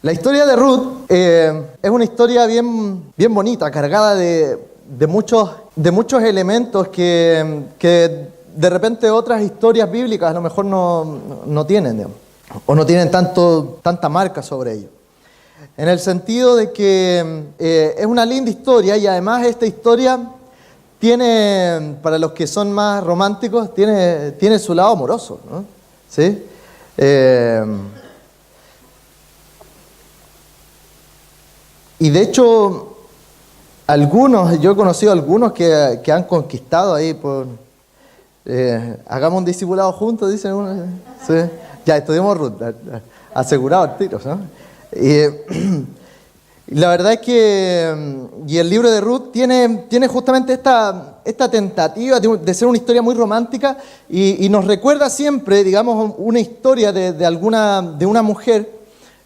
La historia de Ruth es una historia bien bonita, cargada de muchos elementos que de repente otras historias bíblicas a lo mejor no tienen, digamos, o no tienen tanta marca sobre ello. En el sentido de que es una linda historia y además esta historia tiene, para los que son más románticos, tiene su lado amoroso, ¿no? ¿Sí? Y de hecho, yo he conocido algunos que han conquistado ahí por... hagamos un discipulado juntos, dicen uno. ¿Sí? Ya, estudiamos Ruth, asegurado al tiro, ¿no? Y la verdad es que y el libro de Ruth tiene justamente esta tentativa de ser una historia muy romántica y nos recuerda siempre, digamos, una historia de una mujer.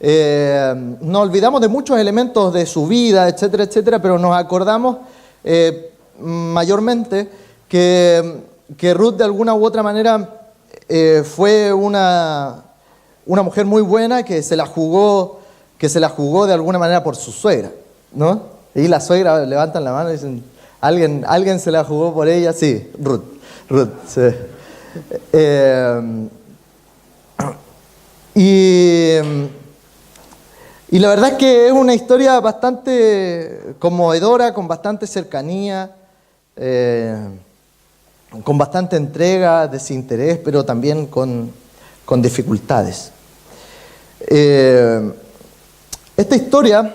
Nos olvidamos de muchos elementos de su vida, etcétera, etcétera, pero nos acordamos mayormente que Ruth de alguna u otra manera fue una mujer muy buena que se la jugó de alguna manera por su suegra, ¿no? Y la suegra levantan la mano y dicen, ¿alguien se la jugó por ella? Sí, Ruth, sí. Y la verdad es que es una historia bastante conmovedora, con bastante cercanía, con bastante entrega, desinterés, pero también con dificultades. Esta historia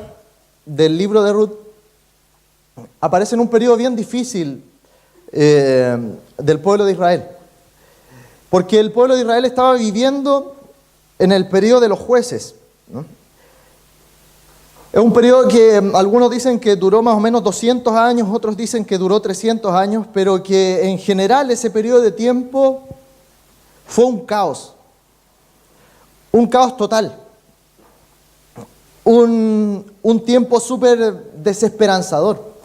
del libro de Ruth aparece en un periodo bien difícil del pueblo de Israel, porque el pueblo de Israel estaba viviendo en el periodo de los jueces, ¿no? Es un periodo que algunos dicen que duró más o menos 200 años, otros dicen que duró 300 años, pero que en general ese periodo de tiempo fue un caos total, un tiempo súper desesperanzador.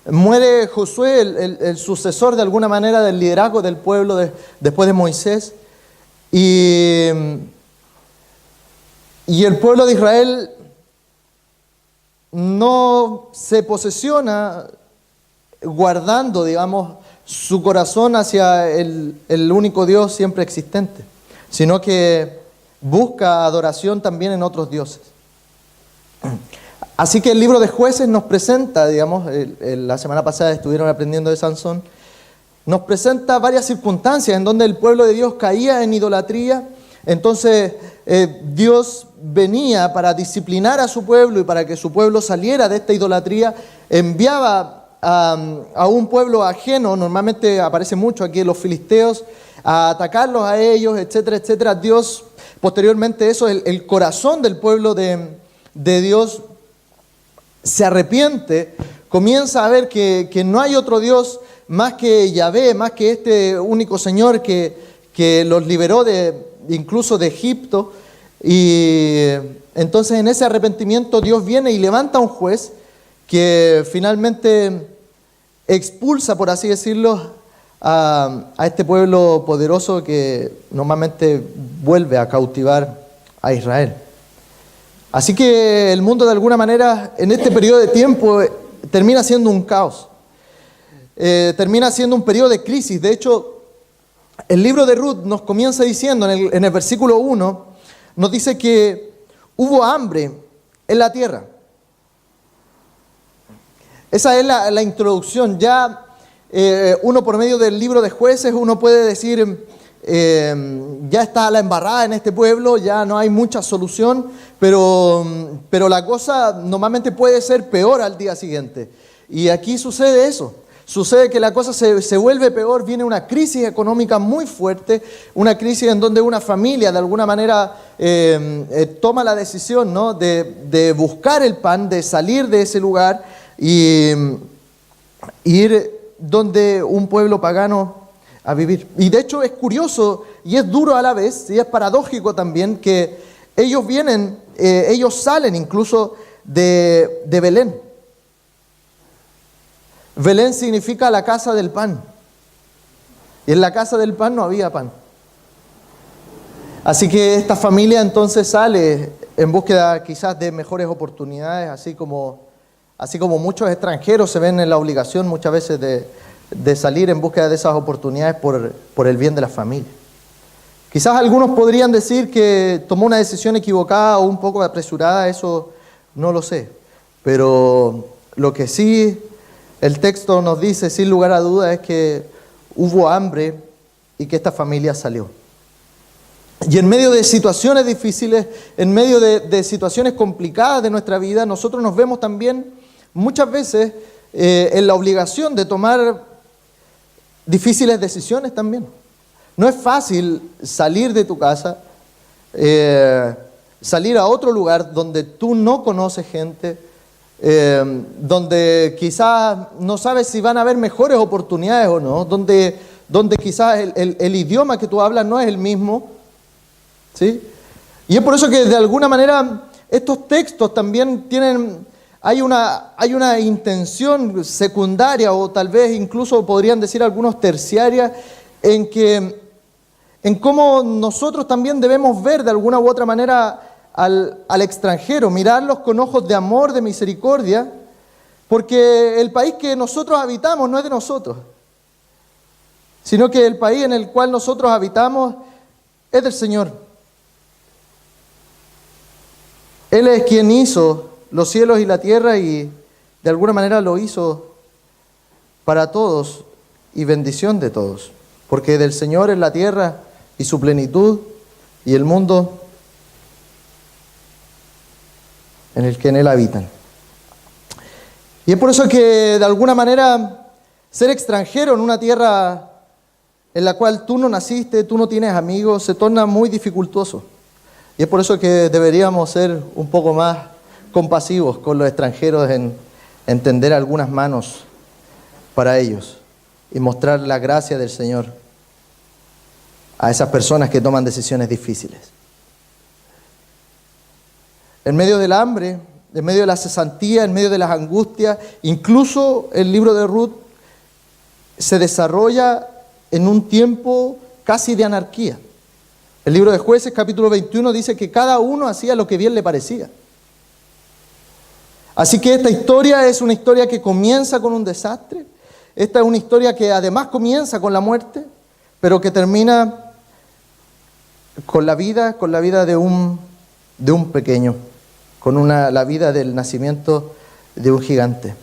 Muere Josué, el sucesor de alguna manera del liderazgo del pueblo después de Moisés, y el pueblo de Israel no se posesiona guardando, digamos, su corazón hacia el único Dios siempre existente, sino que busca adoración también en otros dioses. Así que el libro de Jueces nos presenta, digamos, la semana pasada estuvieron aprendiendo de Sansón, nos presenta varias circunstancias en donde el pueblo de Dios caía en idolatría. Entonces Dios venía para disciplinar a su pueblo y para que su pueblo saliera de esta idolatría, enviaba a un pueblo ajeno, normalmente aparece mucho aquí los filisteos, a atacarlos a ellos, etcétera, etcétera. Dios, posteriormente eso, el corazón del pueblo de Dios se arrepiente, comienza a ver que no hay otro Dios más que Yahvé, más que este único Señor que los liberó incluso de Egipto. Y entonces en ese arrepentimiento Dios viene y levanta a un juez que finalmente expulsa, por así decirlo, a este pueblo poderoso que normalmente vuelve a cautivar a Israel. Así que el mundo de alguna manera en este periodo de tiempo termina siendo un caos, termina siendo un periodo de crisis. De hecho, el libro de Ruth nos comienza diciendo en el versículo 1, nos dice que hubo hambre en la tierra. Esa es la introducción. Ya uno por medio del libro de Jueces, uno puede decir, ya está la embarrada en este pueblo, ya no hay mucha solución, pero la cosa normalmente puede ser peor al día siguiente. Y aquí sucede eso. Sucede que la cosa se vuelve peor, viene una crisis económica muy fuerte, una crisis en donde una familia de alguna manera toma la decisión, ¿no?, de buscar el pan, de salir de ese lugar y ir donde un pueblo pagano a vivir. Y de hecho es curioso y es duro a la vez, y es paradójico también, que ellos salen incluso de Belén. Belén significa la casa del pan. Y en la casa del pan no había pan. Así que esta familia entonces sale en búsqueda quizás de mejores oportunidades, así como muchos extranjeros se ven en la obligación muchas veces de salir en búsqueda de esas oportunidades por el bien de la familia. Quizás algunos podrían decir que tomó una decisión equivocada o un poco apresurada, eso no lo sé. Pero lo que sí el texto nos dice, sin lugar a dudas, es que hubo hambre y que esta familia salió. Y en medio de situaciones difíciles, en medio de situaciones complicadas de nuestra vida, nosotros nos vemos también muchas veces en la obligación de tomar difíciles decisiones también. No es fácil salir de tu casa, salir a otro lugar donde tú no conoces gente, donde quizás no sabes si van a haber mejores oportunidades o no, donde quizás el idioma que tú hablas no es el mismo, ¿sí? Y es por eso que de alguna manera estos textos también hay una intención secundaria o tal vez incluso podrían decir algunos terciaria en cómo nosotros también debemos ver de alguna u otra manera al extranjero, mirarlos con ojos de amor, de misericordia, porque el país que nosotros habitamos no es de nosotros, sino que el país en el cual nosotros habitamos es del Señor. Él es quien hizo los cielos y la tierra y de alguna manera lo hizo para todos y bendición de todos, porque del Señor es la tierra y su plenitud y el mundo en el que en él habitan. Y es por eso que de alguna manera ser extranjero en una tierra en la cual tú no naciste, tú no tienes amigos, se torna muy dificultoso. Y es por eso que deberíamos ser un poco más compasivos con los extranjeros en tender algunas manos para ellos y mostrar la gracia del Señor a esas personas que toman decisiones difíciles. En medio del hambre, en medio de la cesantía, en medio de las angustias, incluso el libro de Ruth se desarrolla en un tiempo casi de anarquía. El libro de Jueces, capítulo 21, dice que cada uno hacía lo que bien le parecía. Así que esta historia es una historia que comienza con un desastre. Esta es una historia que además comienza con la muerte, pero que termina con la vida de un pequeño, con la vida del nacimiento de un gigante.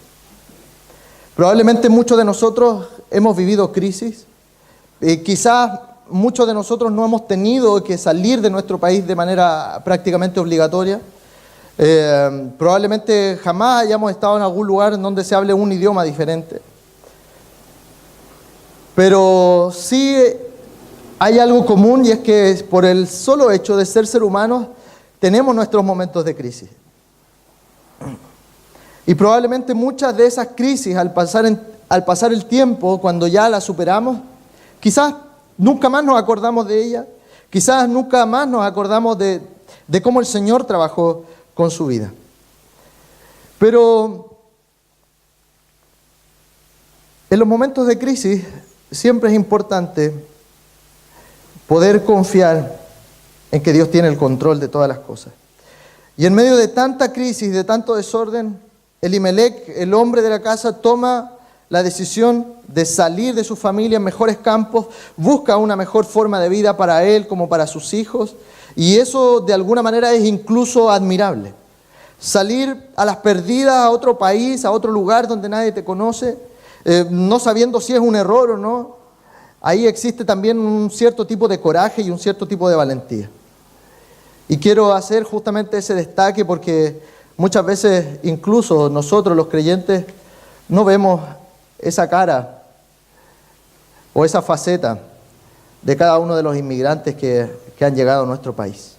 Probablemente muchos de nosotros hemos vivido crisis. Quizás muchos de nosotros no hemos tenido que salir de nuestro país de manera prácticamente obligatoria. Probablemente jamás hayamos estado en algún lugar en donde se hable un idioma diferente. Pero sí hay algo común y es que por el solo hecho de ser humanos tenemos nuestros momentos de crisis. Y probablemente muchas de esas crisis al pasar el tiempo, cuando ya las superamos, quizás nunca más nos acordamos de ella, quizás nunca más nos acordamos de cómo el Señor trabajó con su vida. Pero en los momentos de crisis siempre es importante poder confiar en que Dios tiene el control de todas las cosas. Y en medio de tanta crisis, de tanto desorden, Elimelec, el hombre de la casa, toma la decisión de salir de su familia en mejores campos, busca una mejor forma de vida para él como para sus hijos, y eso de alguna manera es incluso admirable. Salir a las perdidas a otro país, a otro lugar donde nadie te conoce, no sabiendo si es un error o no, ahí existe también un cierto tipo de coraje y un cierto tipo de valentía. Y quiero hacer justamente ese destaque porque muchas veces incluso nosotros los creyentes no vemos esa cara o esa faceta de cada uno de los inmigrantes que han llegado a nuestro país.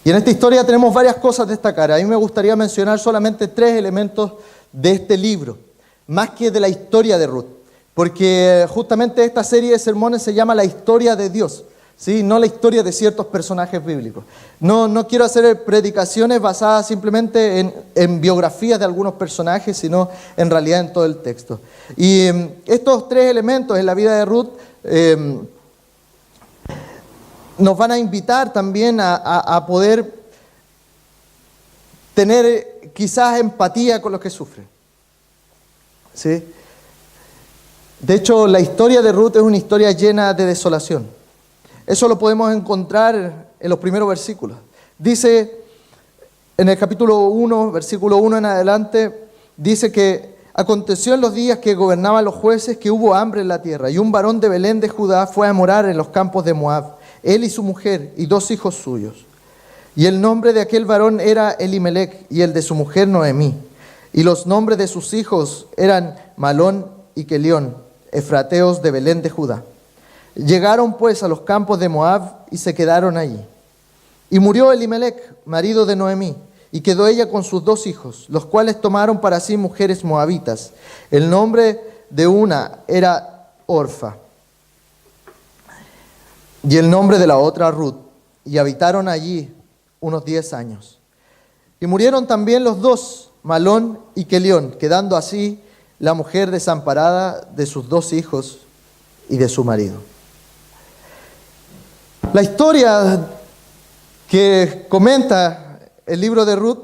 Y en esta historia tenemos varias cosas a destacar. A mí me gustaría mencionar solamente 3 elementos de este libro, más que de la historia de Ruth, porque justamente esta serie de sermones se llama La historia de Dios, ¿sí? No la historia de ciertos personajes bíblicos. No quiero hacer predicaciones basadas simplemente en biografías de algunos personajes, sino en realidad en todo el texto. Y estos 3 elementos en la vida de Ruth nos van a invitar también a poder tener quizás empatía con los que sufren. ¿Sí? De hecho, la historia de Ruth es una historia llena de desolación. Eso lo podemos encontrar en los primeros versículos. Dice en el capítulo 1, versículo 1 en adelante, dice que aconteció en los días que gobernaban los jueces que hubo hambre en la tierra, y un varón de Belén de Judá fue a morar en los campos de Moab, él y su mujer y 2 hijos suyos. Y el nombre de aquel varón era Elimelec, y el de su mujer Noemí. Y los nombres de sus hijos eran Malón y Quelión, efrateos de Belén de Judá. Llegaron pues a los campos de Moab y se quedaron allí. Y murió Elimelec, marido de Noemí, y quedó ella con sus 2 hijos, los cuales tomaron para sí mujeres moabitas. El nombre de una era Orfa, y el nombre de la otra Ruth, y habitaron allí unos 10 años. Y murieron también los 2, Malón y Quelión, quedando así la mujer desamparada de sus 2 hijos y de su marido. La historia que comenta el libro de Ruth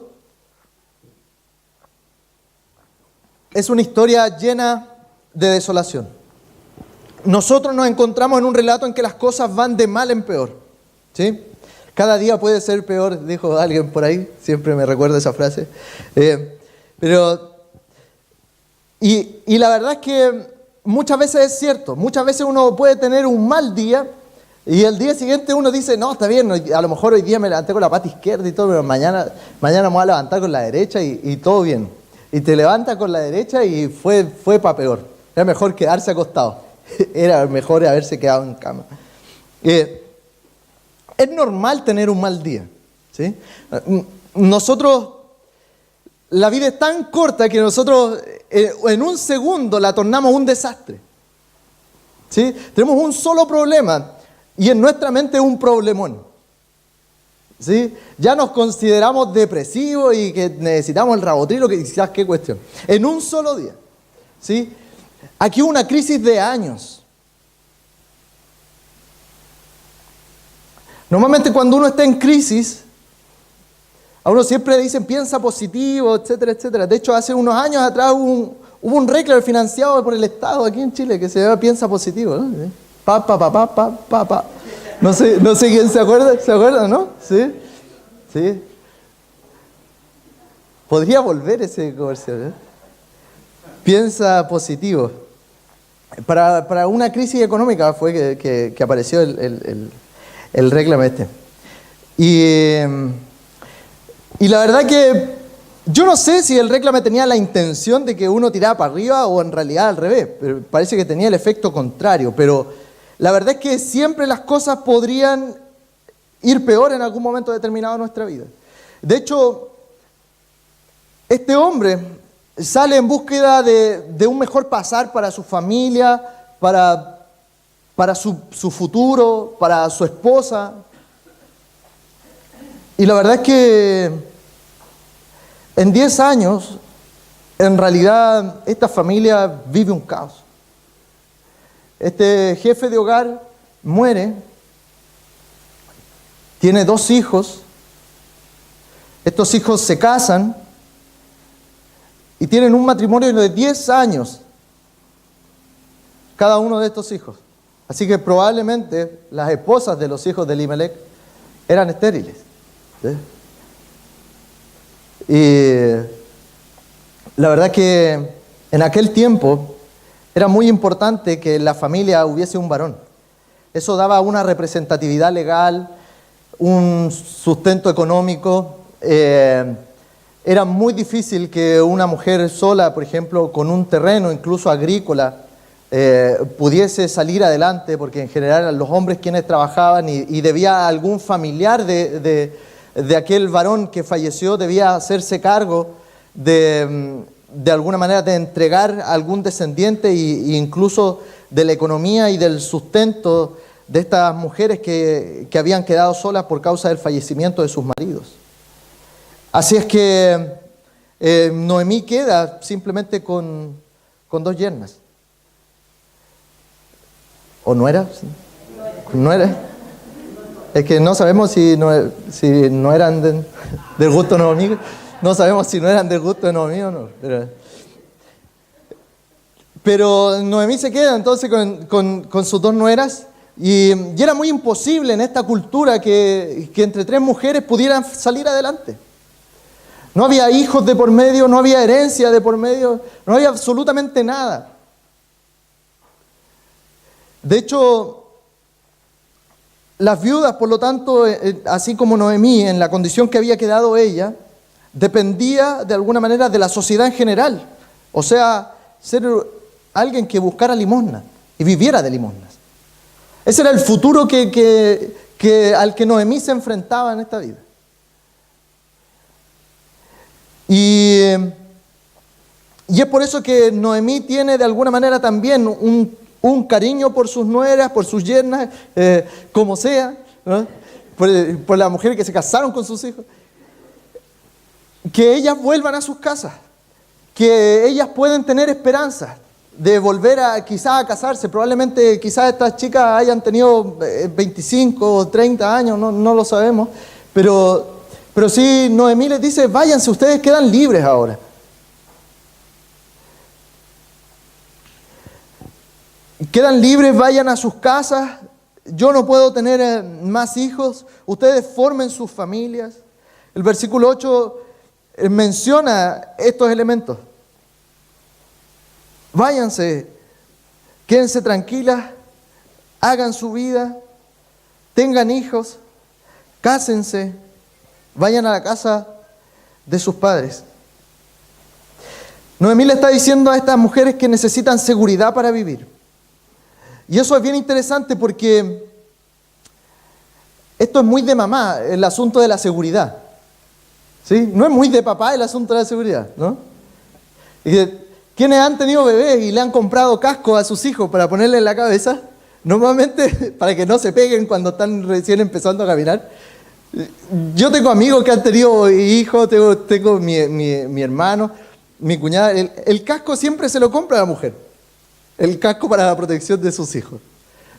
es una historia llena de desolación. Nosotros nos encontramos en un relato en que las cosas van de mal en peor, ¿sí? Cada día puede ser peor, dijo alguien por ahí, siempre me recuerdo esa frase. Y la verdad es que muchas veces es cierto, muchas veces uno puede tener un mal día y el día siguiente uno dice, no, está bien, a lo mejor hoy día me levanté con la pata izquierda y todo, pero mañana me voy a levantar con la derecha y todo bien. Y te levantas con la derecha y fue para peor. Era mejor quedarse acostado, era mejor haberse quedado en cama. Es normal tener un mal día, ¿sí? Nosotros, la vida es tan corta que nosotros en un segundo la tornamos un desastre, ¿sí? Tenemos un solo problema y en nuestra mente es un problemón, ¿sí? Ya nos consideramos depresivos y que necesitamos el Rabotril, que quizás qué cuestión. En un solo día, ¿sí? Aquí hubo una crisis de años. Normalmente cuando uno está en crisis, a uno siempre le dicen piensa positivo, etcétera, etcétera. De hecho, hace unos años atrás hubo un reclamo financiado por el Estado aquí en Chile que se llama Piensa Positivo, ¿no? No sé quién se acuerda, ¿no? Sí. Podría volver ese comercial, ¿eh? Piensa positivo. Para una crisis económica fue que apareció el reclamo este. Y la verdad que yo no sé si el reclamo tenía la intención de que uno tirara para arriba o en realidad al revés, pero parece que tenía el efecto contrario, pero la verdad es que siempre las cosas podrían ir peor en algún momento determinado de nuestra vida. De hecho, este hombre sale en búsqueda de un mejor pasar para su familia, para su futuro, para su esposa. Y la verdad es que en 10 años, en realidad, esta familia vive un caos. Este jefe de hogar muere, tiene 2 hijos, estos hijos se casan y tienen un matrimonio de 10 años, cada uno de estos hijos. Así que probablemente las esposas de los hijos de Elimelec eran estériles, ¿sí? Y la verdad que en aquel tiempo era muy importante que en la familia hubiese un varón. Eso daba una representatividad legal, un sustento económico. Era muy difícil que una mujer sola, por ejemplo, con un terreno incluso agrícola, pudiese salir adelante, porque en general eran los hombres quienes trabajaban y debía algún familiar de aquel varón que falleció, debía hacerse cargo de alguna manera de entregar a algún descendiente e incluso de la economía y del sustento de estas mujeres que habían quedado solas por causa del fallecimiento de sus maridos. Así es que Noemí queda simplemente con 2 yernas. ¿O no era? ¿No era? Es que no sabemos si no eran del gusto de Noemí. No sabemos si no eran del gusto de Noemí o no. Pero Noemí se queda entonces con sus dos nueras. Y era muy imposible en esta cultura que entre tres mujeres pudieran salir adelante. No había hijos de por medio, no había herencia de por medio, no había absolutamente nada. De hecho, las viudas, por lo tanto, así como Noemí, en la condición que había quedado ella, dependía de alguna manera de la sociedad en general. O sea, ser alguien que buscara limosna y viviera de limosnas. Ese era el futuro al que Noemí se enfrentaba en esta vida. Y es por eso que Noemí tiene de alguna manera también un cariño por sus nueras, por sus yernas, como sea, ¿no? por las mujeres que se casaron con sus hijos. Que ellas vuelvan a sus casas, que ellas pueden tener esperanza de volver quizás a casarse. Probablemente quizás estas chicas hayan tenido 25 o 30 años, no lo sabemos, pero sí Noemí les dice, váyanse, ustedes quedan libres ahora. Quedan libres, vayan a sus casas, yo no puedo tener más hijos, ustedes formen sus familias. El versículo 8 menciona estos elementos. Váyanse, quédense tranquilas, hagan su vida, tengan hijos, cásense, vayan a la casa de sus padres. Noemí le está diciendo a estas mujeres que necesitan seguridad para vivir. Y eso es bien interesante porque esto es muy de mamá, el asunto de la seguridad. ¿Sí? No es muy de papá el asunto de la seguridad, ¿no? ¿Quiénes han tenido bebés y le han comprado cascos a sus hijos para ponerle en la cabeza? Normalmente para que no se peguen cuando están recién empezando a caminar. Yo tengo amigos que han tenido hijos, tengo mi hermano, mi cuñada. El casco siempre se lo compra la mujer. El casco para la protección de sus hijos.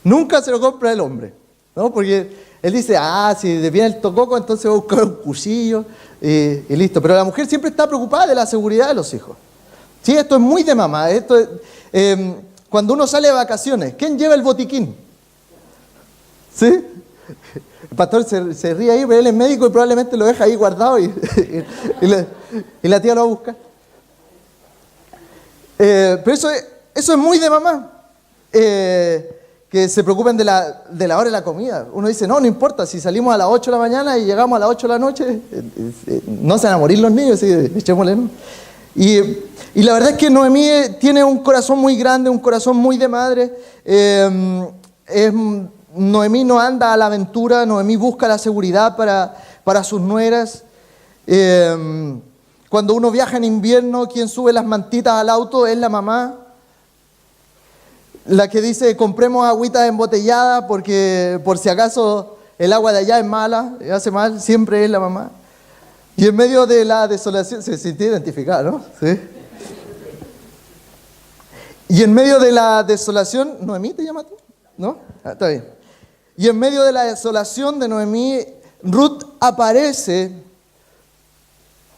Nunca se lo compra el hombre, ¿no? Porque él dice, si le viene el tococo, entonces va a buscar un cuchillo y listo. Pero la mujer siempre está preocupada de la seguridad de los hijos. Sí, esto es muy de mamá. Cuando uno sale de vacaciones, ¿quién lleva el botiquín? ¿Sí? El pastor se ríe ahí, pero él es médico y probablemente lo deja ahí guardado y la tía lo va a buscar. Pero eso es muy de mamá. Que se preocupen de la hora de la comida. Uno dice, no importa, si salimos a las 8 de la mañana y llegamos a las 8 de la noche, no se van a morir los niños, ¿sí? Echémosle, ¿no? Y la verdad es que Noemí tiene un corazón muy grande, un corazón muy de madre. Noemí no anda a la aventura, Noemí busca la seguridad para sus nueras. Cuando uno viaja en invierno, quien sube las mantitas al auto es la mamá. La que dice, compremos agüita embotellada porque por si acaso el agua de allá es mala, hace mal, siempre es la mamá. Y en medio de la desolación, se sintió identificada, ¿no? Sí. Y en medio de la desolación, ¿Noemí te llamas tú? ¿No? Está bien. Y en medio de la desolación de Noemí, Ruth aparece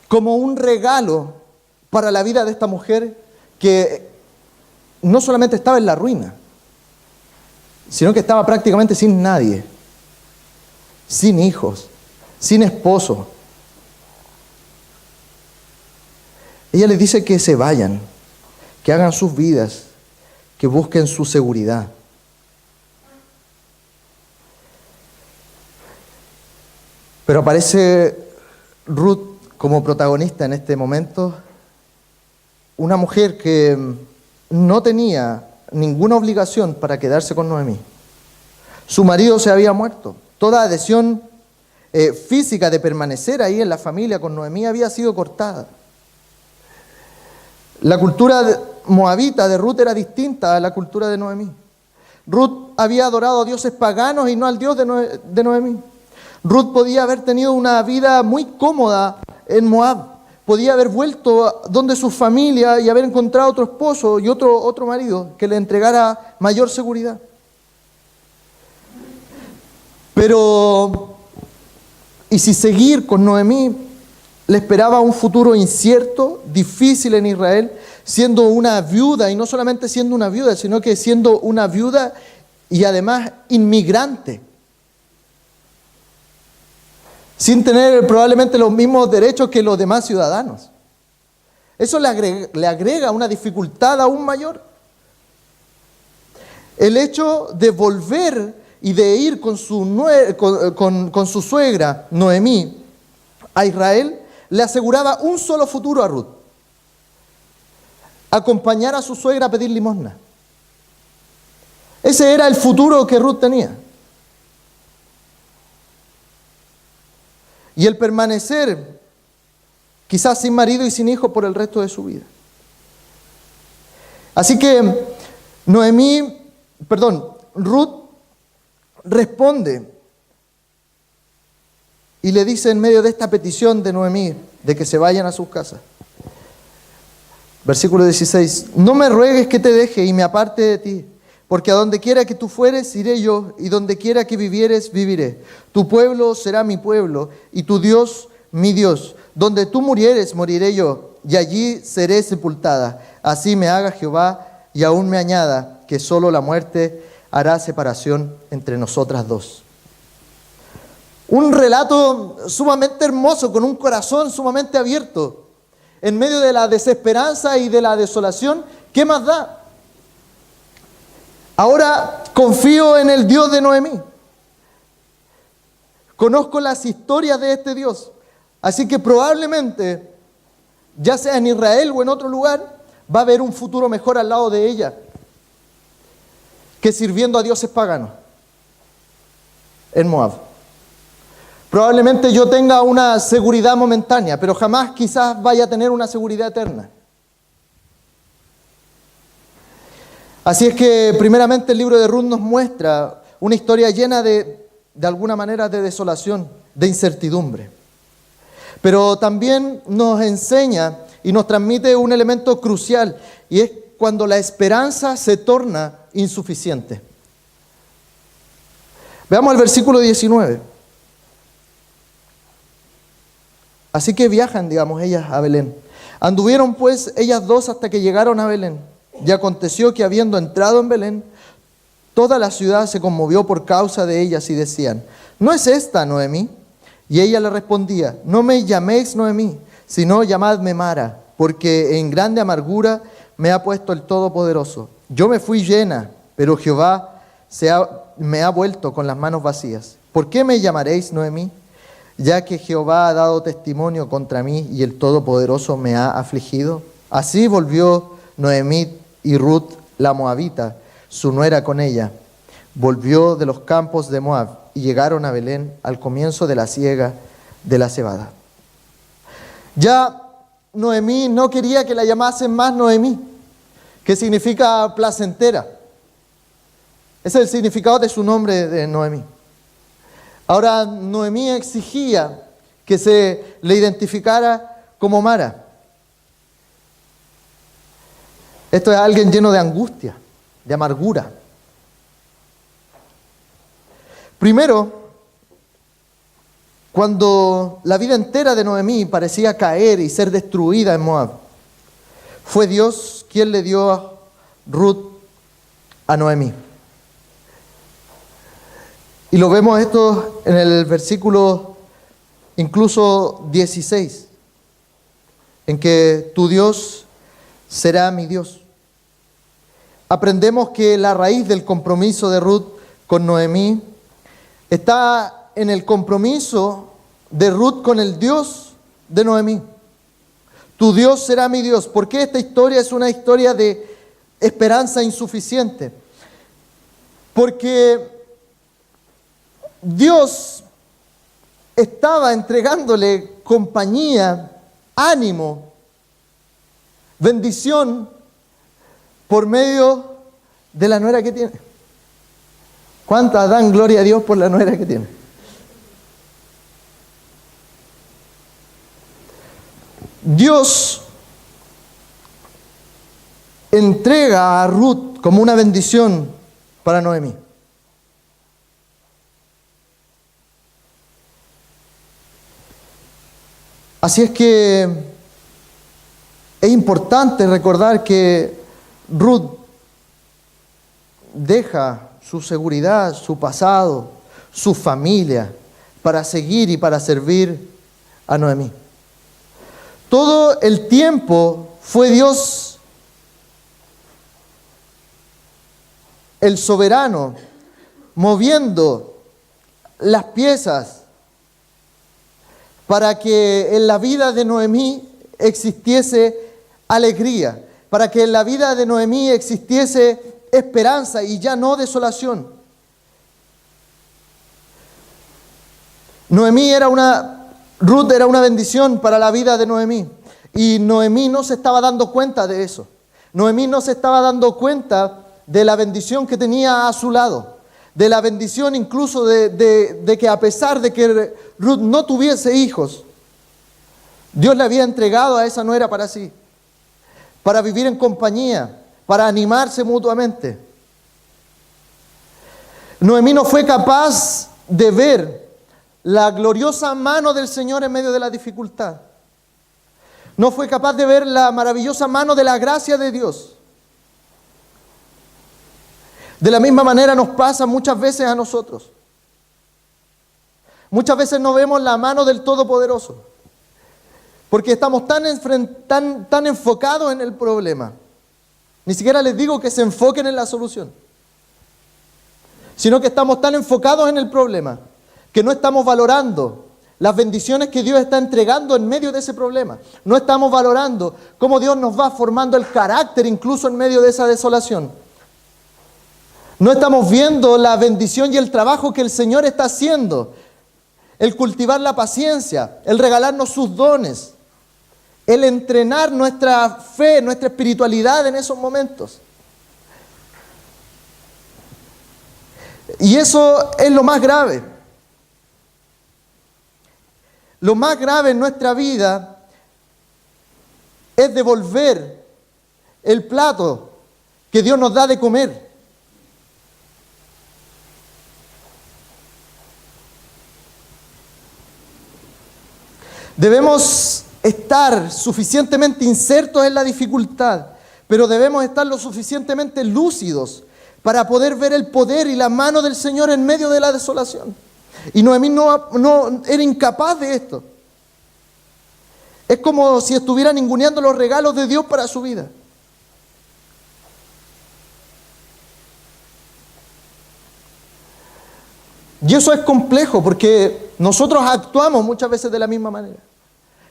como un regalo para la vida de esta mujer que no solamente estaba en la ruina, sino que estaba prácticamente sin nadie, sin hijos, sin esposo. Ella les dice que se vayan, que hagan sus vidas, que busquen su seguridad. Pero aparece Ruth como protagonista en este momento, una mujer que no tenía ninguna obligación para quedarse con Noemí. Su marido se había muerto. Toda adhesión física de permanecer ahí en la familia con Noemí había sido cortada. La cultura moabita de Ruth era distinta a la cultura de Noemí. Ruth había adorado a dioses paganos y no al Dios de Noemí. Ruth podía haber tenido una vida muy cómoda en Moab. Podía haber vuelto donde su familia y haber encontrado otro esposo y otro marido que le entregara mayor seguridad. Pero, y si seguir con Noemí, le esperaba un futuro incierto, difícil en Israel, siendo una viuda, y no solamente siendo una viuda, sino que siendo una viuda y además inmigrante, sin tener probablemente los mismos derechos que los demás ciudadanos. Eso le agrega una dificultad aún mayor. El hecho de volver y de ir con su suegra, Noemí, a Israel, le aseguraba un solo futuro a Ruth: acompañar a su suegra a pedir limosna. Ese era el futuro que Ruth tenía. Y el permanecer quizás sin marido y sin hijo por el resto de su vida. Así que Ruth responde y le dice en medio de esta petición de Noemí de que se vayan a sus casas. Versículo 16: no me ruegues que te deje y me aparte de ti, porque a donde quiera que tú fueres, iré yo, y donde quiera que vivieres, viviré. Tu pueblo será mi pueblo, y tu Dios, mi Dios. Donde tú murieres, moriré yo, y allí seré sepultada. Así me haga Jehová, y aún me añada, que solo la muerte hará separación entre nosotras dos. Un relato sumamente hermoso, con un corazón sumamente abierto. En medio de la desesperanza y de la desolación, ¿qué más da? Ahora confío en el Dios de Noemí. Conozco las historias de este Dios. Así que probablemente, ya sea en Israel o en otro lugar, va a haber un futuro mejor al lado de ella que sirviendo a dioses paganos en Moab. Probablemente yo tenga una seguridad momentánea, pero jamás quizás vaya a tener una seguridad eterna. Así es que primeramente el libro de Ruth nos muestra una historia llena de alguna manera de desolación, de incertidumbre. Pero también nos enseña y nos transmite un elemento crucial, y es cuando la esperanza se torna insuficiente. Veamos el versículo 19. Así que viajan, ellas a Belén. Anduvieron pues ellas dos hasta que llegaron a Belén. Y aconteció que habiendo entrado en Belén, toda la ciudad se conmovió por causa de ellas y decían: ¿no es esta Noemí? Y ella le respondía: no me llaméis Noemí, sino llamadme Mara, porque en grande amargura me ha puesto el Todopoderoso. Yo me fui llena, pero Jehová me ha vuelto con las manos vacías. ¿Por qué me llamaréis Noemí? Ya que Jehová ha dado testimonio contra mí y el Todopoderoso me ha afligido. Así volvió Noemí y Ruth la moabita, su nuera con ella. Volvió de los campos de Moab y llegaron a Belén al comienzo de la siega de la cebada. Ya Noemí no quería que la llamasen más Noemí, que significa placentera. Ese es el significado de su nombre, de Noemí. Ahora Noemí exigía que se le identificara como Mara. Esto es alguien lleno de angustia, de amargura. Primero, cuando la vida entera de Noemí parecía caer y ser destruida en Moab, fue Dios quien le dio a Ruth a Noemí. Y lo vemos esto en el versículo incluso 16, en que tu Dios será mi Dios. Aprendemos que la raíz del compromiso de Ruth con Noemí está en el compromiso de Ruth con el Dios de Noemí. Tu Dios será mi Dios. ¿Por qué esta historia es una historia de esperanza insuficiente? Porque Dios estaba entregándole compañía, ánimo, bendición por medio de la nuera que tiene. ¿Cuántas dan gloria a Dios por la nuera que tiene? Dios entrega a Ruth como una bendición para Noemí. Así es que es importante recordar que Ruth deja su seguridad, su pasado, su familia, para seguir y para servir a Noemí. Todo el tiempo fue Dios el soberano, moviendo las piezas para que en la vida de Noemí existiese alegría, para que en la vida de Noemí existiese esperanza y ya no desolación. Ruth era una bendición para la vida de Noemí, y Noemí no se estaba dando cuenta de eso. Noemí no se estaba dando cuenta de la bendición que tenía a su lado, de la bendición incluso de que a pesar de que Ruth no tuviese hijos, Dios le había entregado a esa nuera para sí, para vivir en compañía, para animarse mutuamente. Noemí no fue capaz de ver la gloriosa mano del Señor en medio de la dificultad. No fue capaz de ver la maravillosa mano de la gracia de Dios. De la misma manera nos pasa muchas veces a nosotros. Muchas veces no vemos la mano del Todopoderoso, porque estamos tan enfocados en el problema. Ni siquiera les digo que se enfoquen en la solución, sino que estamos tan enfocados en el problema que no estamos valorando las bendiciones que Dios está entregando en medio de ese problema. No estamos valorando cómo Dios nos va formando el carácter incluso en medio de esa desolación. No estamos viendo la bendición y el trabajo que el Señor está haciendo, el cultivar la paciencia, el regalarnos sus dones, el entrenar nuestra fe, nuestra espiritualidad en esos momentos. Y eso es lo más grave. Lo más grave en nuestra vida es devolver el plato que Dios nos da de comer. Debemos estar suficientemente insertos en la dificultad, pero debemos estar lo suficientemente lúcidos para poder ver el poder y la mano del Señor en medio de la desolación. Y Noemí no era incapaz de esto. Es como si estuviera ninguneando los regalos de Dios para su vida. Y eso es complejo porque nosotros actuamos muchas veces de la misma manera.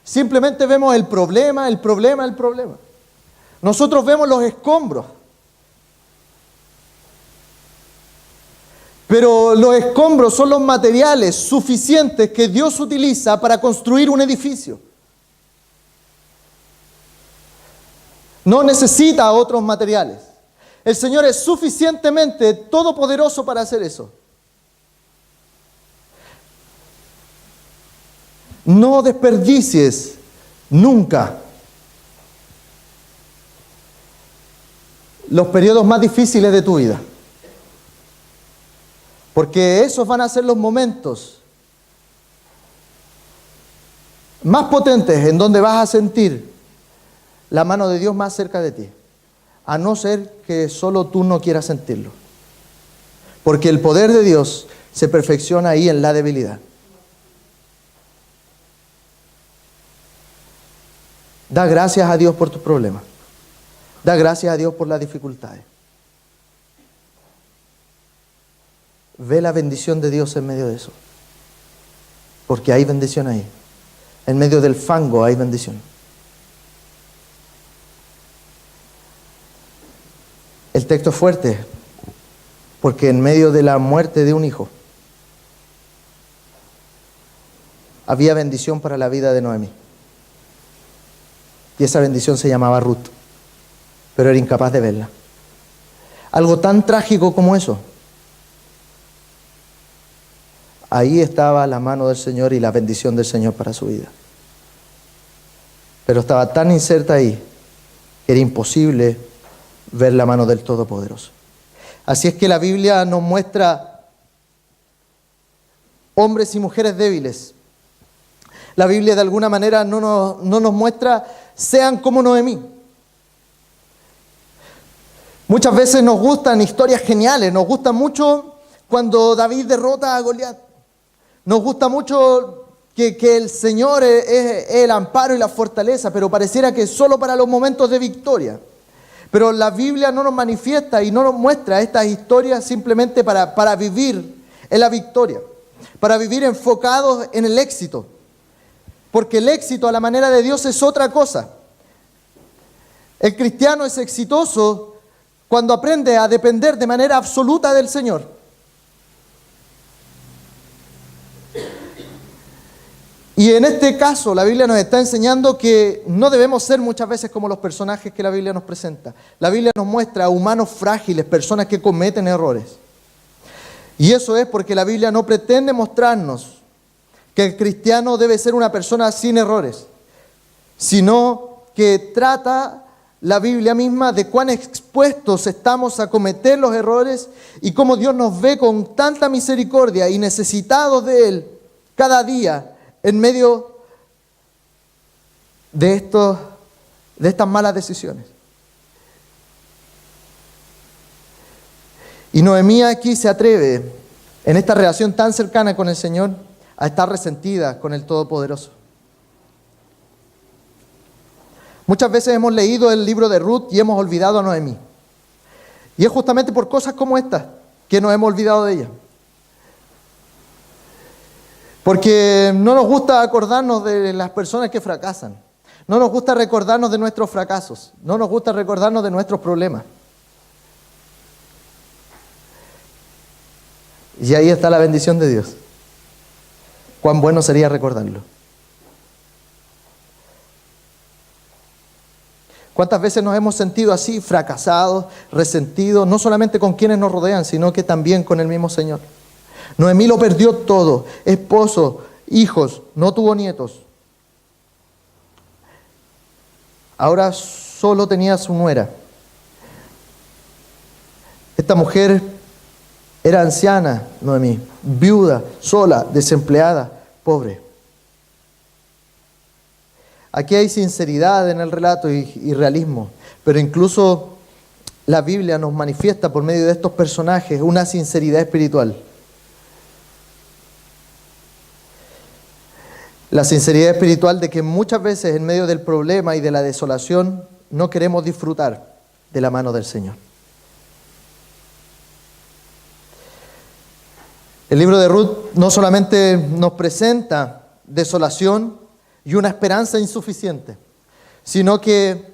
Simplemente vemos el problema. Nosotros vemos los escombros. Pero los escombros son los materiales suficientes que Dios utiliza para construir un edificio. No necesita otros materiales. El Señor es suficientemente todopoderoso para hacer eso. No desperdicies nunca los periodos más difíciles de tu vida, porque esos van a ser los momentos más potentes en donde vas a sentir la mano de Dios más cerca de ti, a no ser que solo tú no quieras sentirlo, porque el poder de Dios se perfecciona ahí en la debilidad. Da gracias a Dios por tus problemas. Da gracias a Dios por las dificultades. Ve la bendición de Dios en medio de eso. Porque hay bendición ahí. En medio del fango hay bendición. El texto es fuerte, porque en medio de la muerte de un hijo había bendición para la vida de Noemí. Y esa bendición se llamaba Ruth, pero era incapaz de verla. Algo tan trágico como eso. Ahí estaba la mano del Señor y la bendición del Señor para su vida. Pero estaba tan inserta ahí que era imposible ver la mano del Todopoderoso. Así es que la Biblia nos muestra hombres y mujeres débiles. La Biblia de alguna manera no nos muestra, sean como Noemí. Muchas veces nos gustan historias geniales, nos gusta mucho cuando David derrota a Goliat. Nos gusta mucho que el Señor es el amparo y la fortaleza, pero pareciera que es solo para los momentos de victoria. Pero la Biblia no nos manifiesta y no nos muestra estas historias simplemente para vivir en la victoria, para vivir enfocados en el éxito. Porque el éxito a la manera de Dios es otra cosa. El cristiano es exitoso cuando aprende a depender de manera absoluta del Señor. Y en este caso la Biblia nos está enseñando que no debemos ser muchas veces como los personajes que la Biblia nos presenta. La Biblia nos muestra humanos frágiles, personas que cometen errores. Y eso es porque la Biblia no pretende mostrarnos que el cristiano debe ser una persona sin errores, sino que trata la Biblia misma de cuán expuestos estamos a cometer los errores y cómo Dios nos ve con tanta misericordia y necesitados de Él cada día en medio de estas malas decisiones. Y Noemí aquí se atreve, en esta relación tan cercana con el Señor, a estar resentida con el Todopoderoso. Muchas veces hemos leído el libro de Ruth y hemos olvidado a Noemí. Y es justamente por cosas como estas que nos hemos olvidado de ella. Porque no nos gusta acordarnos de las personas que fracasan. No nos gusta recordarnos de nuestros fracasos. No nos gusta recordarnos de nuestros problemas. Y ahí está la bendición de Dios. Cuán bueno sería recordarlo. ¿Cuántas veces nos hemos sentido así, fracasados, resentidos, no solamente con quienes nos rodean, sino que también con el mismo Señor? Noemí lo perdió todo, esposo, hijos, no tuvo nietos. Ahora solo tenía su nuera. Esta mujer era anciana, Noemí, viuda, sola, desempleada, pobre. Aquí hay sinceridad en el relato y realismo, pero incluso la Biblia nos manifiesta por medio de estos personajes una sinceridad espiritual. La sinceridad espiritual de que muchas veces en medio del problema y de la desolación no queremos disfrutar de la mano del Señor. El libro de Ruth no solamente nos presenta desolación y una esperanza insuficiente, sino que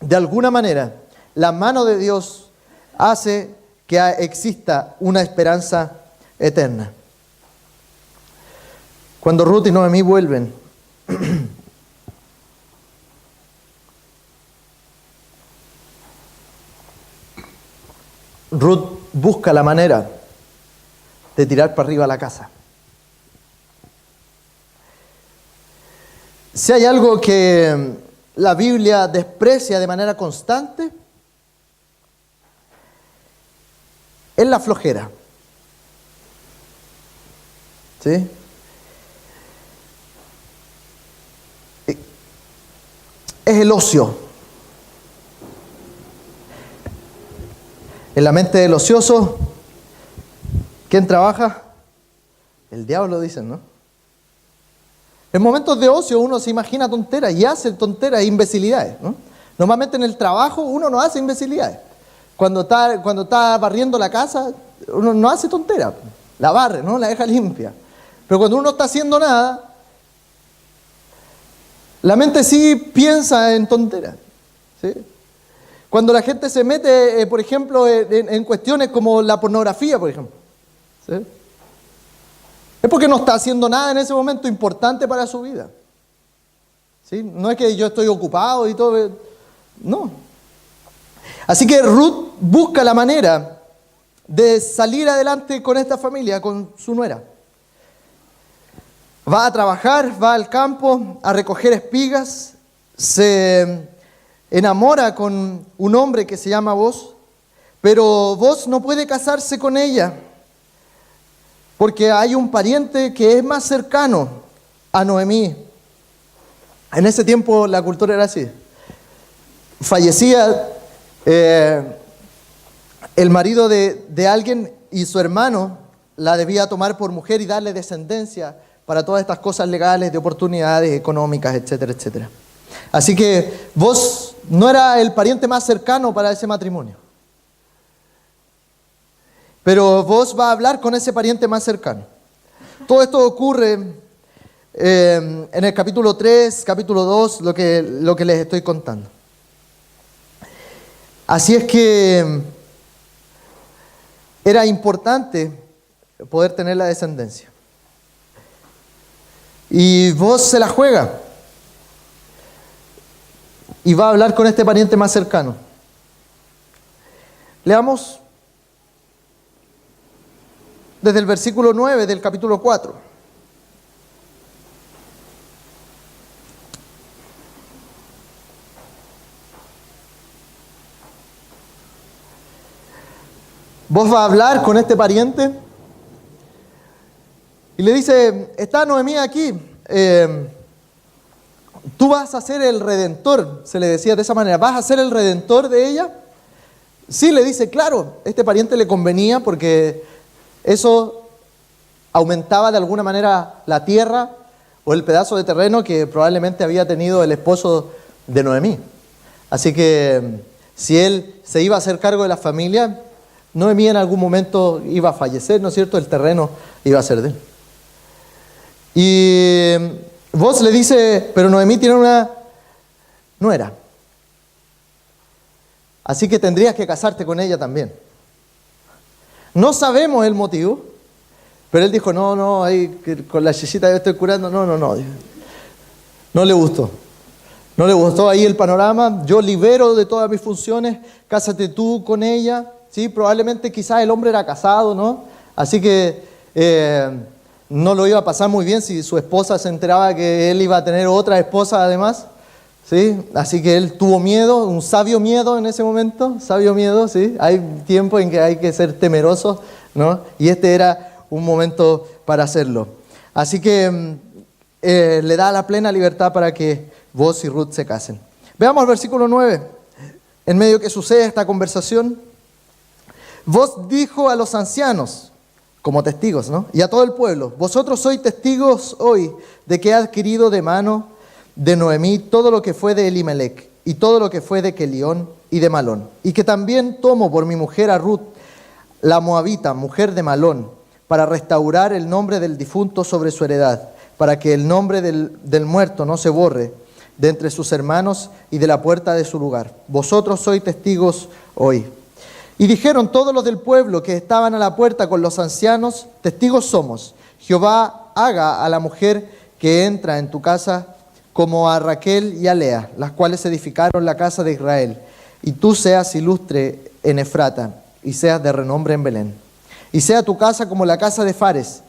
de alguna manera la mano de Dios hace que exista una esperanza eterna. Cuando Ruth y Noemí vuelven, Ruth busca la manera de tirar para arriba la casa. Si hay algo que la Biblia desprecia de manera constante, es la flojera. ¿Sí? Es el ocio. En la mente del ocioso, ¿quién trabaja? El diablo, dicen, ¿no? En momentos de ocio uno se imagina tonteras y hace tonteras e imbecilidades, ¿no? Normalmente en el trabajo uno no hace imbecilidades. Cuando está barriendo la casa, uno no hace tonteras. La barre, ¿no? La deja limpia. Pero cuando uno no está haciendo nada, la mente sí piensa en tonteras, ¿sí? Cuando la gente se mete, por ejemplo, en cuestiones como la pornografía, por ejemplo, ¿sí? Es porque no está haciendo nada en ese momento importante para su vida, ¿sí? No es que yo estoy ocupado y todo, no. Así que Ruth busca la manera de salir adelante con esta familia, con su nuera. Va a trabajar, va al campo a recoger espigas, se enamora con un hombre que se llama Boz, pero Boz no puede casarse con ella porque hay un pariente que es más cercano a Noemí. En ese tiempo la cultura era así. Fallecía el marido de alguien y su hermano la debía tomar por mujer y darle descendencia para todas estas cosas legales, de oportunidades económicas, etcétera, etcétera. Así que vos no era el pariente más cercano para ese matrimonio. Pero vos vas a hablar con ese pariente más cercano. Todo esto ocurre en el capítulo 3, capítulo 2, lo que les estoy contando. Así es que era importante poder tener la descendencia. Y vos se la juega. Y va a hablar con este pariente más cercano. Leamos desde el versículo 9 del capítulo 4. Vos vas a hablar con este pariente y le dice, está Noemí aquí, tú vas a ser el redentor, se le decía de esa manera, ¿vas a ser el redentor de ella? Sí, le dice, claro, este pariente le convenía porque eso aumentaba de alguna manera la tierra o el pedazo de terreno que probablemente había tenido el esposo de Noemí. Así que si él se iba a hacer cargo de la familia, Noemí en algún momento iba a fallecer, ¿no es cierto? El terreno iba a ser de él. Y vos le dice, pero Noemí tiene una nuera. Así que tendrías que casarte con ella también. No sabemos el motivo, pero él dijo, no, ahí con la chichita yo estoy curando, no. No le gustó. No le gustó ahí el panorama, yo libero de todas mis funciones, cásate tú con ella. Sí, probablemente quizás el hombre era casado, ¿no? Así que no lo iba a pasar muy bien si su esposa se enteraba que él iba a tener otra esposa además. ¿Sí? Así que él tuvo miedo, un sabio miedo en ese momento, sabio miedo, ¿sí? Hay tiempo en que hay que ser temeroso, ¿no? Y este era un momento para hacerlo. Así que le da la plena libertad para que vos y Ruth se casen. Veamos el versículo 9, en medio que sucede esta conversación. Vos dijo a los ancianos, como testigos, ¿no? Y a todo el pueblo, vosotros sois testigos hoy de que he adquirido de mano de Noemí todo lo que fue de Elimelec y todo lo que fue de Kelión y de Malón, y que también tomo por mi mujer a Ruth, la moabita, mujer de Malón, para restaurar el nombre del difunto sobre su heredad, para que el nombre del muerto no se borre de entre sus hermanos y de la puerta de su lugar. Vosotros sois testigos hoy. Y dijeron todos los del pueblo que estaban a la puerta con los ancianos, testigos somos. Jehová haga a la mujer que entra en tu casa como a Raquel y a Lea, las cuales edificaron la casa de Israel, y tú seas ilustre en Efrata, y seas de renombre en Belén. Y sea tu casa como la casa de Fares,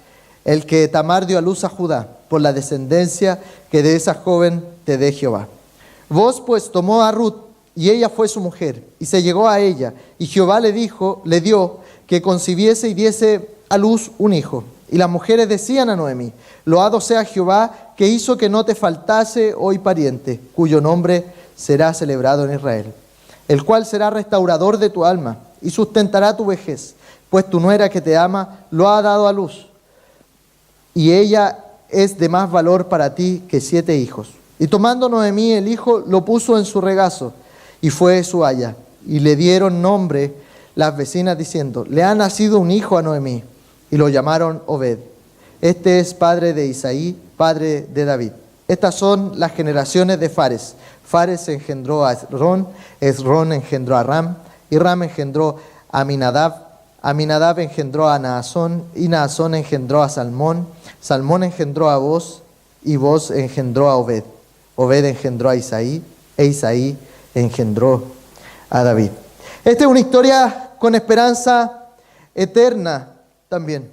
el que Tamar dio a luz a Judá, por la descendencia que de esa joven te dé Jehová. Vos pues tomó a Ruth, y ella fue su mujer, y se llegó a ella, y Jehová le dio que concibiese y diese a luz un hijo. Y las mujeres decían a Noemí, loado sea Jehová, que hizo que no te faltase hoy pariente, cuyo nombre será celebrado en Israel, el cual será restaurador de tu alma, y sustentará tu vejez, pues tu nuera que te ama lo ha dado a luz, y ella es de más valor para ti que 7 hijos. Y tomando Noemí el hijo, lo puso en su regazo, y fue su aya, y le dieron nombre las vecinas diciendo, le ha nacido un hijo a Noemí, y lo llamaron Obed. Este es padre de Isaí, padre de David. Estas son las generaciones de Fares. Fares engendró a Esrón, Esrón engendró a Ram, y Ram engendró a Aminadab, Aminadab engendró a Naasón, y Naasón engendró a Salmón, Salmón engendró a Boz, y Boz engendró a Obed. Obed engendró a Isaí, e Isaí engendró a David. Esta es una historia con esperanza eterna también.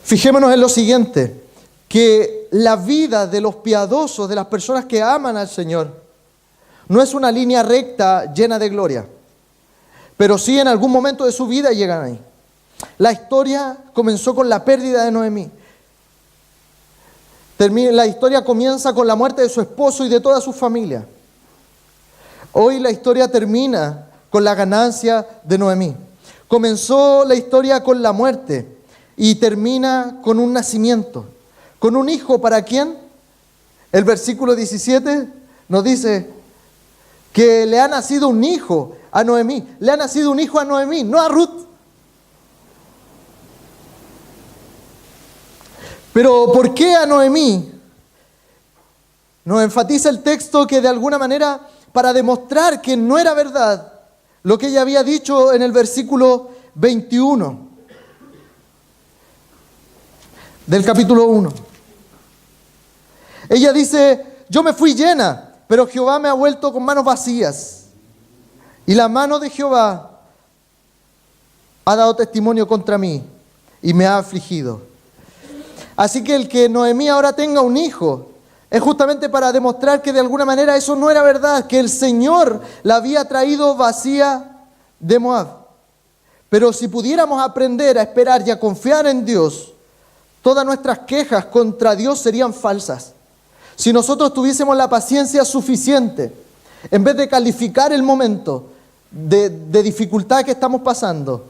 Fijémonos en lo siguiente, que la vida de los piadosos, de las personas que aman al Señor, no es una línea recta llena de gloria, pero sí en algún momento de su vida llegan ahí. La historia comenzó con la pérdida de Noemí. La historia comienza con la muerte de su esposo y de toda su familia. Hoy la historia termina con la ganancia de Noemí. Comenzó la historia con la muerte y termina con un nacimiento. ¿Con un hijo para quién? El versículo 17 nos dice que le ha nacido un hijo a Noemí. Le ha nacido un hijo a Noemí, no a Ruth. Pero ¿por qué a Noemí? Nos enfatiza el texto que de alguna manera, para demostrar que no era verdad lo que ella había dicho en el versículo 21 del capítulo 1. Ella dice: yo me fui llena, pero Jehová me ha vuelto con manos vacías. Y la mano de Jehová ha dado testimonio contra mí y me ha afligido. Así que el que Noemí ahora tenga un hijo es justamente para demostrar que de alguna manera eso no era verdad, que el Señor la había traído vacía de Moab. Pero si pudiéramos aprender a esperar y a confiar en Dios, todas nuestras quejas contra Dios serían falsas. Si nosotros tuviésemos la paciencia suficiente, en vez de calificar el momento de dificultad que estamos pasando,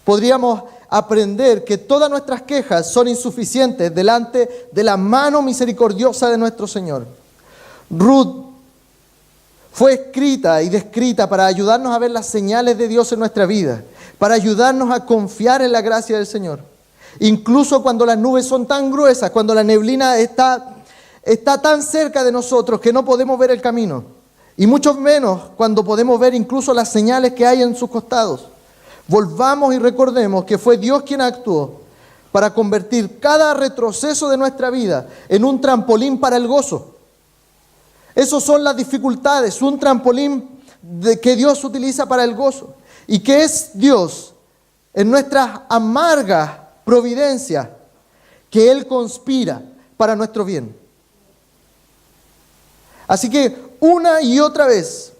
podríamos aprender que todas nuestras quejas son insuficientes delante de la mano misericordiosa de nuestro Señor. Ruth fue escrita y descrita para ayudarnos a ver las señales de Dios en nuestra vida, para ayudarnos a confiar en la gracia del Señor. Incluso cuando las nubes son tan gruesas, cuando la neblina está tan cerca de nosotros que no podemos ver el camino, y mucho menos cuando podemos ver incluso las señales que hay en sus costados. Volvamos y recordemos que fue Dios quien actuó para convertir cada retroceso de nuestra vida en un trampolín para el gozo. Esas son las dificultades, un trampolín que Dios utiliza para el gozo. ¿Y qué es Dios? En nuestras amargas providencias, que Él conspira para nuestro bien. Así que una y otra vez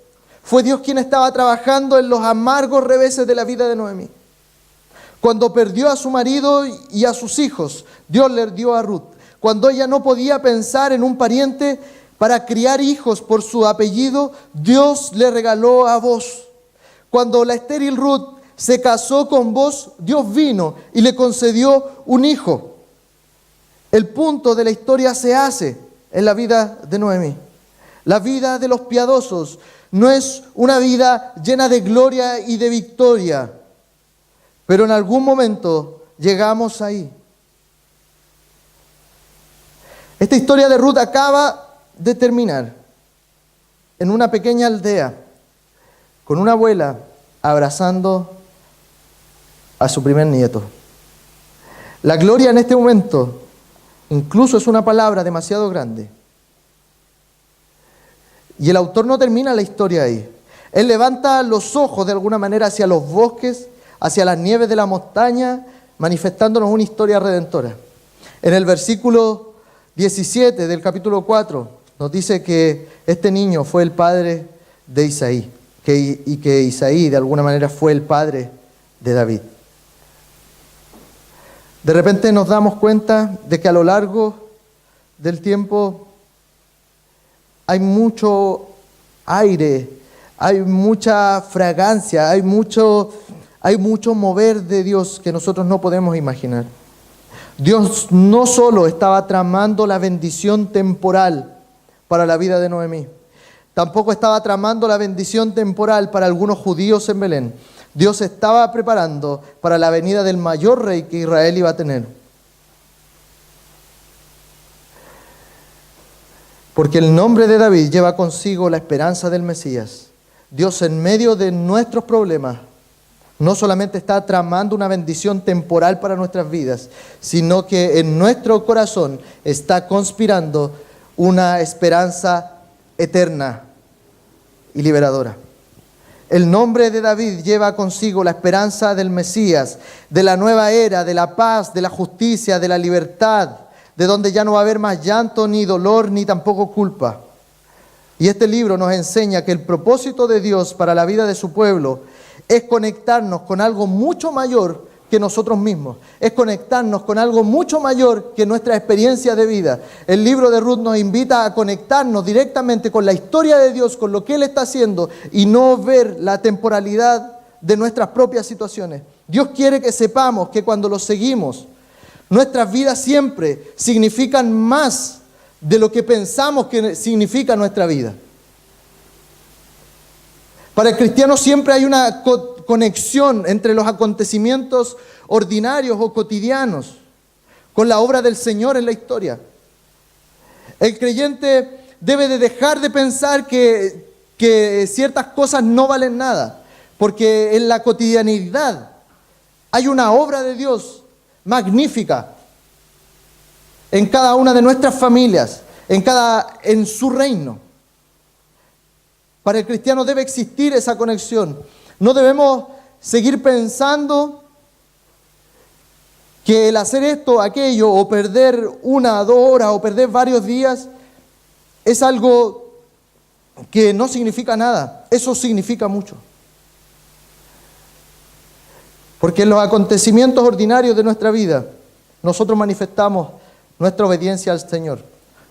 fue Dios quien estaba trabajando en los amargos reveses de la vida de Noemí. Cuando perdió a su marido y a sus hijos, Dios le dio a Ruth. Cuando ella no podía pensar en un pariente para criar hijos por su apellido, Dios le regaló a Boz. Cuando la estéril Ruth se casó con Boz, Dios vino y le concedió un hijo. El punto de la historia se hace en la vida de Noemí. La vida de los piadosos no es una vida llena de gloria y de victoria, pero en algún momento llegamos ahí. Esta historia de Ruth acaba de terminar en una pequeña aldea con una abuela abrazando a su primer nieto. La gloria en este momento incluso es una palabra demasiado grande. Y el autor no termina la historia ahí. Él levanta los ojos de alguna manera hacia los bosques, hacia las nieves de la montaña, manifestándonos una historia redentora. En el versículo 17 del capítulo 4 nos dice que este niño fue el padre de Isaí, y que Isaí de alguna manera fue el padre de David. De repente nos damos cuenta de que a lo largo del tiempo hay mucho aire, hay mucha fragancia, hay mucho mover de Dios que nosotros no podemos imaginar. Dios no solo estaba tramando la bendición temporal para la vida de Noemí, tampoco estaba tramando la bendición temporal para algunos judíos en Belén. Dios estaba preparando para la venida del mayor rey que Israel iba a tener. Porque el nombre de David lleva consigo la esperanza del Mesías. Dios, en medio de nuestros problemas, no solamente está tramando una bendición temporal para nuestras vidas, sino que en nuestro corazón está conspirando una esperanza eterna y liberadora. El nombre de David lleva consigo la esperanza del Mesías, de la nueva era, de la paz, de la justicia, de la libertad, de donde ya no va a haber más llanto, ni dolor, ni tampoco culpa. Y este libro nos enseña que el propósito de Dios para la vida de su pueblo es conectarnos con algo mucho mayor que nosotros mismos. Es conectarnos con algo mucho mayor que nuestra experiencia de vida. El libro de Ruth nos invita a conectarnos directamente con la historia de Dios, con lo que Él está haciendo y no ver la temporalidad de nuestras propias situaciones. Dios quiere que sepamos que cuando lo seguimos, nuestras vidas siempre significan más de lo que pensamos que significa nuestra vida. Para el cristiano siempre hay una conexión entre los acontecimientos ordinarios o cotidianos con la obra del Señor en la historia. El creyente debe de dejar de pensar que ciertas cosas no valen nada, porque en la cotidianidad hay una obra de Dios magnífica en cada una de nuestras familias, en su reino. Para el cristiano debe existir esa conexión. No debemos seguir pensando que el hacer esto, aquello, o perder 1 o 2 horas, o perder varios días, es algo que no significa nada. Eso significa mucho. Porque en los acontecimientos ordinarios de nuestra vida, nosotros manifestamos nuestra obediencia al Señor.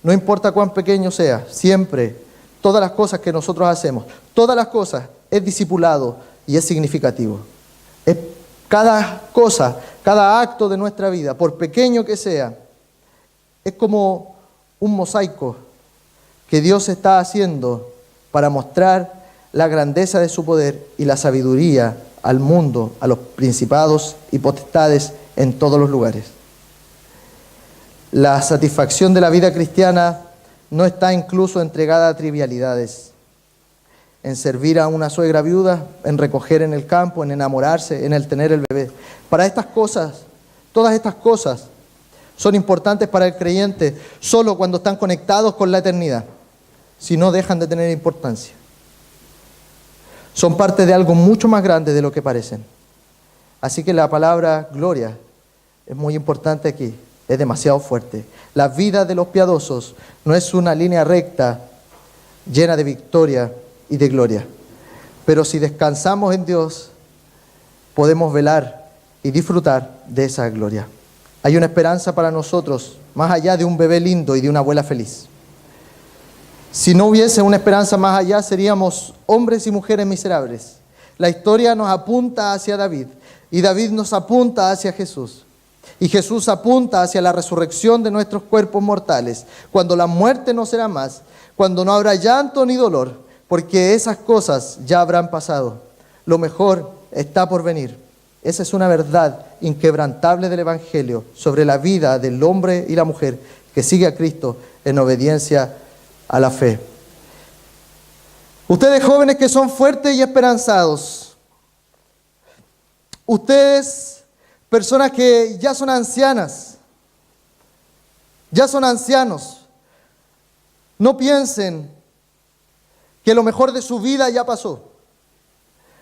No importa cuán pequeño sea, siempre, todas las cosas que nosotros hacemos, todas las cosas, es discipulado y es significativo. Es cada cosa, cada acto de nuestra vida, por pequeño que sea, es como un mosaico que Dios está haciendo para mostrar la grandeza de su poder y la sabiduría al mundo, a los principados y potestades en todos los lugares. La satisfacción de la vida cristiana no está incluso entregada a trivialidades, en servir a una suegra viuda, en recoger en el campo, en enamorarse, en el tener el bebé. Para estas cosas, todas estas cosas son importantes para el creyente solo cuando están conectados con la eternidad, si no dejan de tener importancia. Son parte de algo mucho más grande de lo que parecen. Así que la palabra gloria es muy importante aquí, es demasiado fuerte. La vida de los piadosos no es una línea recta llena de victoria y de gloria. Pero si descansamos en Dios, podemos velar y disfrutar de esa gloria. Hay una esperanza para nosotros, más allá de un bebé lindo y de una abuela feliz. Si no hubiese una esperanza más allá, seríamos hombres y mujeres miserables. La historia nos apunta hacia David, y David nos apunta hacia Jesús. Y Jesús apunta hacia la resurrección de nuestros cuerpos mortales, cuando la muerte no será más, cuando no habrá llanto ni dolor, porque esas cosas ya habrán pasado. Lo mejor está por venir. Esa es una verdad inquebrantable del Evangelio sobre la vida del hombre y la mujer que sigue a Cristo en obediencia a la fe. Ustedes jóvenes que son fuertes y esperanzados, ustedes personas que ya son ancianas, ya son ancianos, no piensen que lo mejor de su vida ya pasó.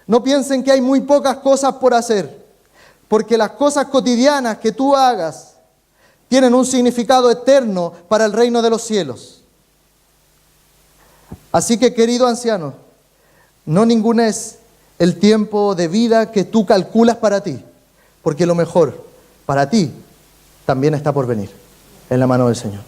No piensen que hay muy pocas cosas por hacer, porque las cosas cotidianas que tú hagas tienen un significado eterno para el reino de los cielos. Así que, querido anciano, no ningunes el tiempo de vida que tú calculas para ti, porque lo mejor para ti también está por venir en la mano del Señor.